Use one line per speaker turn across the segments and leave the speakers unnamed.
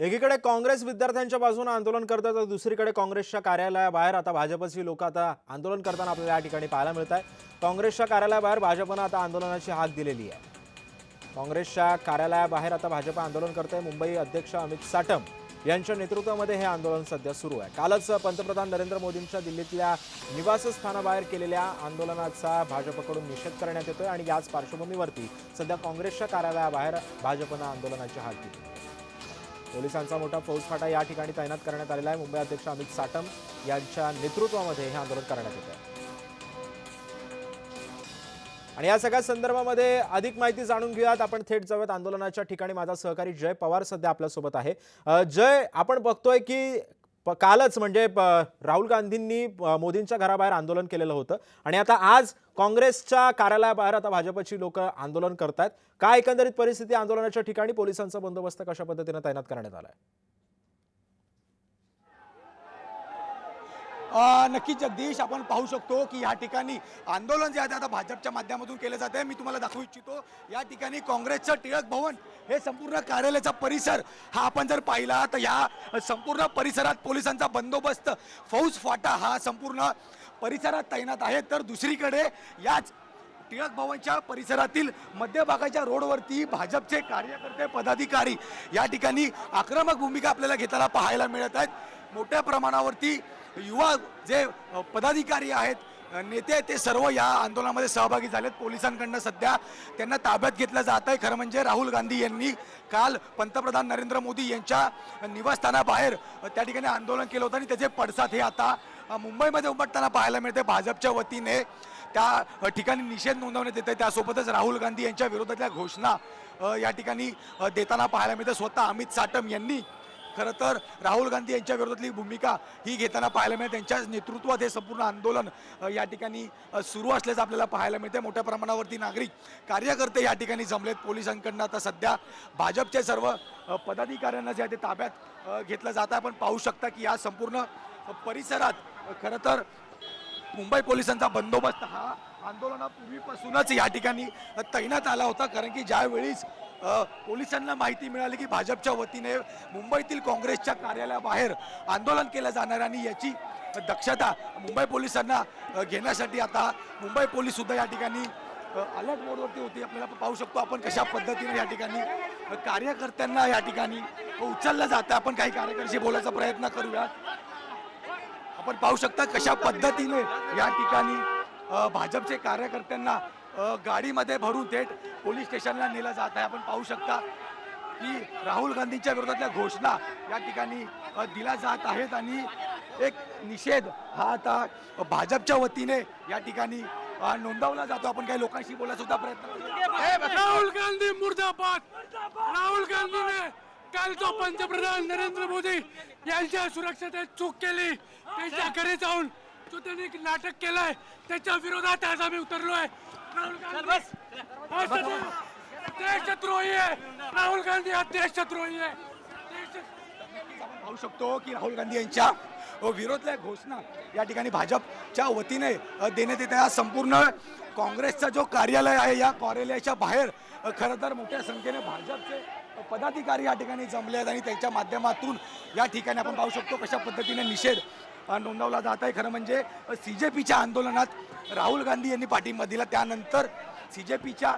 एकीकडे काँग्रेस विद्यार्थ्यांच्या बाजूने आंदोलन करतात तर दुसरीकडे काँग्रेसच्या कार्यालयाबाहेर आता भाजपची लोक आता आंदोलन करताना आपल्याला या ठिकाणी पाहायला मिळत आहे। काँग्रेसच्या कार्यालयाबाहेर भाजपने आता आंदोलनाची हाक दिलेली आहे। काँग्रेसच्या कार्यालयाबाहेर आता भाजप आंदोलन करते। मुंबई अध्यक्ष अमित साटम यांच्या नेतृत्वामध्ये हे आंदोलन सध्या सुरू आहे। कालच पंतप्रधान नरेंद्र मोदींच्या दिल्लीतल्या निवासस्थानाबाहेर केलेल्या आंदोलनाचा भाजपकडून निषेध करण्यात येतोय आणि याच पार्श्वभूमीवरती सध्या काँग्रेसच्या कार्यालयाबाहेर भाजपने आंदोलनाची हाक दिली। पोलिसांचा मोठा फौजफाटा या ठिकाणी तैनात करण्यात आलेला आहे। मुंबई अध्यक्ष अमित साटम यांच्या नेतृत्वामध्ये हे आंदोलन करण्यात येत आहे आणि या सगळ्या संदर्भामध्ये अधिक माहिती जाणून घेऊयात। आपण थेट जाऊयात आंदोलनाच्या ठिकाणी। माझा सहकारी जय पवार सध्या आपल्या सोबत आहे। जय, आपण बघतोय की कालच म्हणजे राहुल गांधींनी मोदींच्या घराबाहेर आंदोलन केलेलं होतं आणि आता आज काँग्रेसच्या कार्यालयाबाहेर आता भाजपची लोक आंदोलन करतायत। काय एकंदरीत परिस्थिती आंदोलनाच्या ठिकाणी? पोलिसांचा बंदोबस्त कशा पद्धतीने तैनात करण्यात आलाय?
नक्की जगदीश, आपण पाहू शकतो की या ठिकाणी आंदोलन जे आहे आता भाजपच्या माध्यमातून केले जाते। मी तुम्हाला दाखवू इच्छितो या ठिकाणी काँग्रेसचं टिळक भवन हे संपूर्ण कार्यालयाचा परिसर हा आपण जर पाहिला तर या संपूर्ण परिसरात पोलिसांचा बंदोबस्त फौज फाटा हा संपूर्ण परिसरात तैनात आहे। तर दुसरीकडे याच टिळक भवनच्या परिसरातील मध्यभागाच्या रोडवरती भाजपचे कार्यकर्ते पदाधिकारी या ठिकाणी आक्रमक भूमिका आपल्याला घेताना पाहायला मिळत आहेत। मोठ्या प्रमाणावरती युवा जे पदाधिकारी आहेत, नेते आहेत, ते सर्व या आंदोलनामध्ये सहभागी झालेत। पोलिसांकडून सध्या त्यांना ताब्यात घेतलं जात आहे। खरं म्हणजे राहुल गांधी यांनी काल पंतप्रधान नरेंद्र मोदी यांच्या निवासस्थानाबाहेर त्या ठिकाणी आंदोलन केलं होतं आणि त्याचे पडसाद हे आता मुंबईमध्ये उमटताना पाहायला मिळते। भाजपच्या वतीने त्या ठिकाणी निषेध नोंदवण्यात येत आहे। त्यासोबतच राहुल गांधी यांच्या विरोधातल्या घोषणा या ठिकाणी देताना पाहायला मिळते। स्वतः अमित साटम यांनी खरं तर राहुल गांधी यांच्या विरोधातली भूमिका ही घेताना पाहायला मिळते। त्यांच्या नेतृत्वात हे संपूर्ण आंदोलन या ठिकाणी सुरू असल्याचं आपल्याला पाहायला मिळते। मोठ्या प्रमाणावरती नागरिक कार्यकर्ते या ठिकाणी जमलेत। पोलिसांकडून आता सध्या भाजपचे सर्व पदाधिकाऱ्यांना जे आहे ते ताब्यात घेतलं जात आहे। आपण पाहू शकता की या संपूर्ण परिसरात खरं तर मुंबई पोलिसांचा बंदोबस्त हा आंदोलनापूर्वीपासूनच या ठिकाणी तैनात आला होता। कारण की ज्यावेळीस पोलिसांना माहिती मिळाली की भाजपच्या वतीने मुंबईतील काँग्रेसच्या कार्यालयाबाहेर आंदोलन केलं जाणार आणि याची दक्षता मुंबई पोलिसांना घेण्यासाठी आता मुंबई पोलीस सुद्धा या ठिकाणी अलर्ट मोडवरती होती। आपल्याला पाहू शकतो आपण कशा पद्धतीने या ठिकाणी कार्यकर्त्यांना या ठिकाणी उचललं जातं। आपण काही कार्यकर्त्यांशी बोलायचा प्रयत्न करूया। आपण पाहू शकता कशा पद्धतीने या ठिकाणी भाजपचे कार्यकर्त्यांना गाडीमध्ये भरून थेट पोलीस स्टेशनला नेलं जात आहे। आपण पाहू शकता की राहुल गांधींच्या विरोधातल्या घोषणा या ठिकाणी दिल्या जात आहेत आणि एक निषेध हा आता भाजपच्या वतीने या ठिकाणी नोंदवला जातो। आपण काही लोकांशी बोलायचा सुद्धा प्रयत्न करू।
राहुल गांधी मुर्दाबाद। राहुल गांधीने काल जो पंतप्रधान नरेंद्र मोदी यांच्या सुरक्षेत चूक केली, त्यांच्या घरी जाऊन जो त्यांनी नाटक केलंय त्याच्या विरोधात आज आम्ही उतरलोय। राहुल गांधी देशद्रोही आहे। राहुल गांधी हा देशद्रोही आहे।
पाहू शकतो की राहुल गांधी यांच्या विरोधातल्या घोषणा या ठिकाणी भाजपच्या वतीने देण्यात येत आहे। संपूर्ण काँग्रेसचा जो कार्यालय आहे या कार्यालयाच्या बाहेर खरं तर मोठ्या संख्येने भाजपचे पदाधिकारी या ठिकाणी जमले आहेत आणि त्यांच्या माध्यमातून या ठिकाणी आपण पाहू शकतो कशा पद्धतीने निषेध नोंदवला जात आहे। खरं म्हणजे CJPच्या आंदोलनात राहुल गांधी यांनी पाठिंबा दिला, त्यानंतर CJPच्या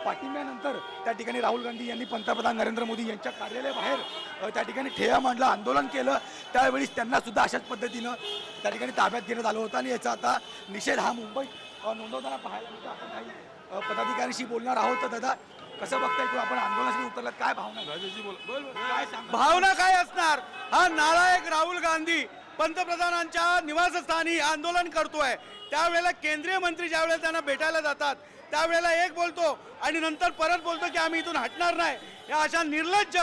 पाठिंब्यानंतर त्या ठिकाणी राहुल गांधी यांनी पंतप्रधान नरेंद्र मोदी यांच्या कार्यालयाबाहेर त्या ठिकाणी ठेया मांडला, आंदोलन केलं। त्यावेळी त्यांना सुद्धा अशाच पद्धतीनं त्या ठिकाणी ताब्यात घेण्यात आलं होतं आणि याचा आता निषेध हा मुंबईत नोंदवताना पाहायला मिळतो। आपण काही पदाधिकाऱ्यांशी बोलणार आहोत। तर दादा, कसं बघताय की आपण आंदोलनासाठी उतरलात, काय भावना?
भावना काय असणार? हा नालायक राहुल गांधी पंतप्रधानांच्या निवासस्थानी आंदोलन करतोय। त्यावेळेला केंद्रीय मंत्री ज्यावेळेला त्यांना भेटायला जातात त्यावेळेला एक बोलतो आणि नंतर परत बोलतो की आम्ही इथून हटणार नाही। या अशा निर्लज्ज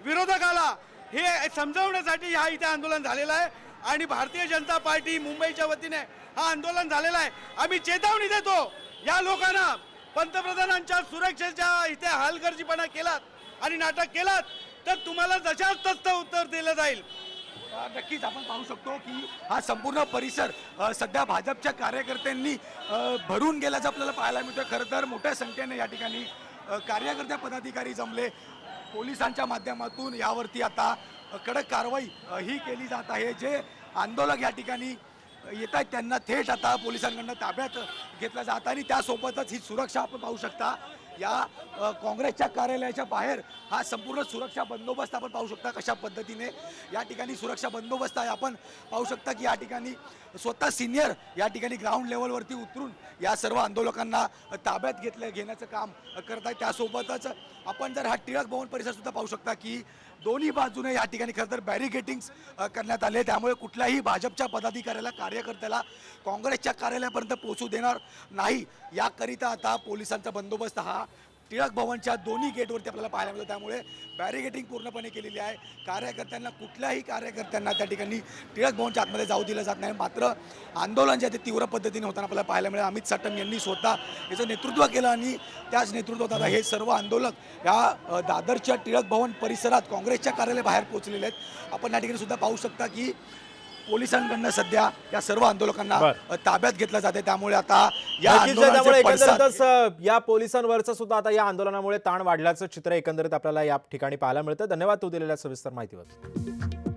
विरोधकाला हे समजावण्यासाठी हा इथे आंदोलन झालेलं आहे आणि भारतीय जनता पार्टी मुंबईच्या वतीने हा आंदोलन झालेला आहे। आम्ही चेतावणी देतो या लोकांना, पंतप्रधानांच्या सुरक्षेच्या इथे हलगर्जीपणा केलात आणि नाटक केलात तर तुम्हाला जशाच तसं उत्तर दिलं जाईल।
नक्कीच आपण पाहू शकतो की हा संपूर्ण परिसर सध्या भाजपच्या कार्यकर्त्यांनी भरून गेल्याचं आपल्याला पाहायला मिळतं। खरं तर मोठ्या संख्येने या ठिकाणी कार्यकर्ते पदाधिकारी जमले। पोलिसांच्या माध्यमातून यावरती आता कडक कारवाई ही केली जात आहे. जे आंदोलक या ठिकाणी येत आहेत त्यांना थेट आता पोलिसांकडून ताब्यात घेतलं जातं आणि त्यासोबतच ही सुरक्षा आपण पाहू शकता. या काँग्रेसच्या कार्यालयाच्या बाहेर हा संपूर्ण सुरक्षा बंदोबस्त आपण पाहू शकता कशा पद्धतीने या ठिकाणी सुरक्षा बंदोबस्त आहे. आपण पाहू शकता की या ठिकाणी स्वतः सिनियर या ठिकाणी ग्राउंड लेवलवरती उतरून या सर्व आंदोलकांना ताब्यात घेण्याचं काम करत आहे. त्यासोबतच आपण जर हा टिळक भवन परिसर सुद्धा पाहू शकता की दोन्ही बाजूने या ठिकाणी खरं तर बॅरिकेटिंग्स करण्यात आले. त्यामुळे कुठल्याही भाजपच्या पदाधिकाऱ्याला कार्यकर्त्याला काँग्रेसच्या कार्यालयापर्यंत पोहोचू देणार नाही याकरिता आता पोलिसांचा बंदोबस्त हा टिळक भवनच्या दोन्ही गेटवरती आपल्याला पाहायला मिळतो. त्यामुळे बॅरिकेटिंग पूर्णपणे केलेली आहे. कुठल्याही कार्यकर्त्यांना त्या ठिकाणी टिळक भवनच्या आतमध्ये जाऊ दिलं जात नाही. मात्र आंदोलन जे आहे ते तीव्र पद्धतीने होताना आपल्याला पाहायला मिळेल. अमित साटम यांनी स्वतः याचं नेतृत्व केलं आणि त्याच नेतृत्वात आता हे सर्व आंदोलक या दादरच्या टिळक भवन परिसरात काँग्रेसच्या कार्यालय बाहेर पोहोचलेले आहेत. आपण या ठिकाणी सुद्धा पाहू शकता की पोलिसांकडनं सध्या या सर्व आंदोलकांना ताब्यात घेतलं जाते. त्यामुळे आता या
त्यामुळे
आंदोलनाचे पडसाद
एकंदरीतच या पोलिसांवरचं सुद्धा आता या आंदोलनामुळे ताण वाढल्याचं चित्र एकंदरीत आपल्याला या ठिकाणी पाहायला मिळतं. धन्यवाद तू दिलेल्या सविस्तर माहितीवर.